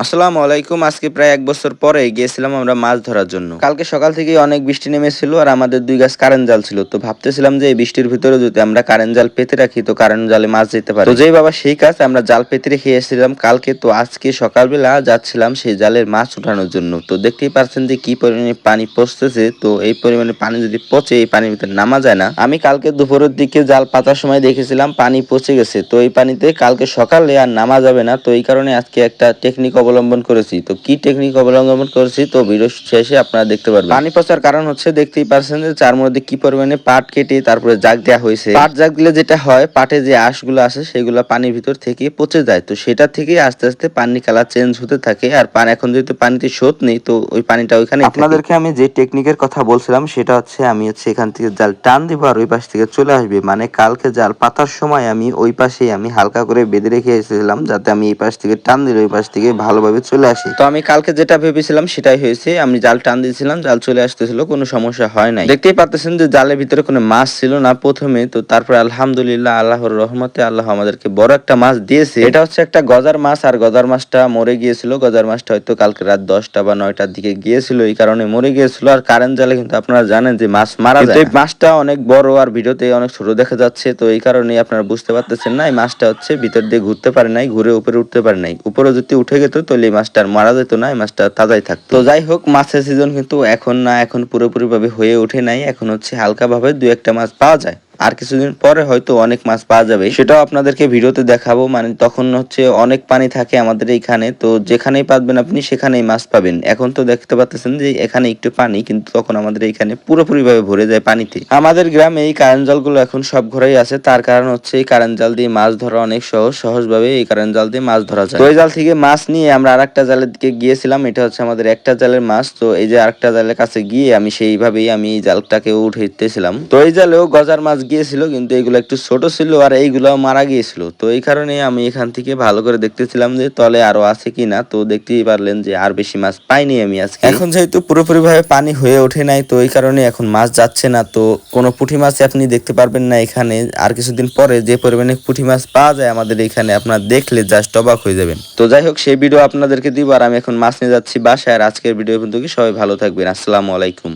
আসসালামু আলাইকুম। আজকে প্রায় ১ বছর পরে গিয়েছিলাম আমরা মাছ ধরার জন্য। কালকে সকাল থেকেই অনেক বৃষ্টি নেমেছিল আর আমাদের ২ গাছ কারেন্ট জাল ছিল। তো ভাবতেছিলাম যে এই বৃষ্টির ভিতরে যদি আমরা কারেন্ট জাল পেতে রাখি তো কারেন্ট জালে মাছ যেতে পারে। তো যেই বাবা সেই কাজ আমরা জাল পেতে রেখে এসেছিলাম কালকে, তো আজকে সকালবেলা যাচ্ছিলাম সেই জালের মাছ উঠানোর জন্য। তো দেখতেই পারছেন যে কি পরিমাণে পানি পড়তেছে। তো এই পরিমাণে পানি যদি পচে এই পানির ভিতরে নামা যায় না। আমি কালকে দুপুরের দিকে জাল পাতার সময় দেখেছিলাম পানি পচে গেছে। তো এই পানিতে কালকে সকালে আর নামা যাবে না। তো এই কারণে আজকে একটা টেকনিক অবলম্বন করেছি। তো কি টেকনিক অবলম্বন করেছি তো ভিডিও শেষে আপনারা দেখতে পারবেন। পানি পচার কারণ হচ্ছে দেখতেই পারছেন যে চার মধ্যে কি পরিমাণে পাট কেটে তারপরে জাগ দেওয়া হয়েছে। পাট জাগ দিলে যেটা হয় পাটে যে আঁশগুলো আছে সেগুলো পানির ভিতর থেকে পচে যায়। তো সেটা থেকে আস্তে আস্তে পানি কালার চেঞ্জ হতে থাকে। আর এখন যেহেতু পানিতে স্রোত নেই তো ওই পানিটা ওইখানে আপনাদেরকে আমি যে টেকনিকের কথা বলছিলাম সেটা হচ্ছে আমি এখান থেকে জাল টান দিব আর ওই পাশ থেকে চলে আসবে। মানে কালকে জাল পাতার সময় আমি ওই পাশেই আমি হালকা করে বেঁধে রেখে এসেছিলাম যাতে আমি এই পাশ থেকে টান দিলে ওই পাশ থেকে ভালোভাবে চলে আসি। তো আমি কালকে যেটা ভেবেছিলাম সেটাই হয়েছে। আমি জাল টান দিয়েছিলাম, জাল চলে আসতেছিল, কোনো সমস্যা হয় নাই। দেখতেই পাচ্ছেন যে জালের ভিতরে কোনো মাছ ছিল না প্রথমে। তো তারপরে আলহামদুলিল্লাহ আল্লাহর রহমতে আল্লাহ আমাদেরকে বড় একটা মাছ দিয়েছে। এটা হচ্ছে একটা গজার মাছ আর গজার মাছটা মরে গিয়েছিল। গজার মাছটা হয়তো কালকে রাত ১০টা বা ৯টার দিকে গিয়েছিল, এই কারণে মরে গিয়েছিল। আর কারেন্ট জালে কিন্তু আপনারা জানেন যে মাছ মারা যায় না। এই মাছটা অনেক বড় আর ভিডিওতে অনেক ছোট দেখা যাচ্ছে। তো এই কারণে আপনারা বুঝতে পারতেছেন না এই মাছটা হচ্ছে ভিতর দিয়ে ঘুরতে পারে নাই, ঘুরে উপরে উঠতে পারে নাই। উপরে যদি উঠে গেত তাহলে এই মাছটা আর মারা যেত না, এই মাছটা তাজাই থাকতো। তো যাই হোক, মাছের সিজন কিন্তু এখন না, এখন পুরোপুরি ভাবে হয়ে ওঠে নাই। এখন হচ্ছে হালকা ভাবে ২-১টা মাছ পাওয়া যায়। আর কিছুদিন পরে হয়তো অনেক মাছ পাওয়া যাবে, সেটাও আপনাদেরকে ভিডিওতে দেখাবো। মানে তখন হচ্ছে অনেক পানি থাকে আমাদের এইখানে, তো যেখানেই পাবেন আপনি সেখানেই মাছ পাবেন। এখন তো দেখতে পাচ্ছেন যে এখানে একটু পানি, কিন্তু তখন আমাদের এইখানে পুরোপুরি ভাবে ভরে যায় পানিতে। আমাদের গ্রামে এই কারেন্ট জালগুলো এখন সব ঘরেই আছে, তার কারণ হচ্ছে এই কারেন্ট জাল দিয়ে মাছ ধরা অনেক সহজভাবে এই কারেন্ট জাল দিয়ে মাছ ধরা যায়। তো এই জাল থেকে মাছ নিয়ে আমরা আরেকটা জালের দিকে গিয়েছিলাম। এটা হচ্ছে আমাদের একটা জালের মাছ। তো এই যে আরেকটা জালের কাছে গিয়ে আমি সেইভাবেই আমি এই জালটাকে উঠাইতেছিলাম। তো এই জালেও গজার মাছ গিয়েছিল, কিন্তু এগুলো একটু ছোট ছিল আর এইগুলো মারা গিয়েছিল। তো এই কারণে আমি এখান থেকে ভালো করে দেখতেছিলাম যে তলে আরো আছে কিনা। তো দেখতেই পারলেন যে আর বেশি মাছ পাইনি আমি আজকে। এখন যেহেতু পুরোপুরি ভাবে পানি হয়ে ওঠে নাই তো এই কারণে এখন মাছ যাচ্ছে না। তো কোনো পুঁটি মাছ আপনি দেখতে পারবেন না এখানে। আর কিছুদিন পরে যে পরিমাণে পুঁটি মাছ পাওয়া যায় আমাদের এখানে, আপনারা দেখলে জাস্ট অবাক হয়ে যাবেন। তো যাই হোক, সেই ভিডিও আপনাদেরকে দিব। আর আমি এখন মাছ নিয়ে যাচ্ছি বাসায়। আর আজকের ভিডিও পর্যন্ত কি সবাই ভালো থাকবেন। আসসালামু আলাইকুম।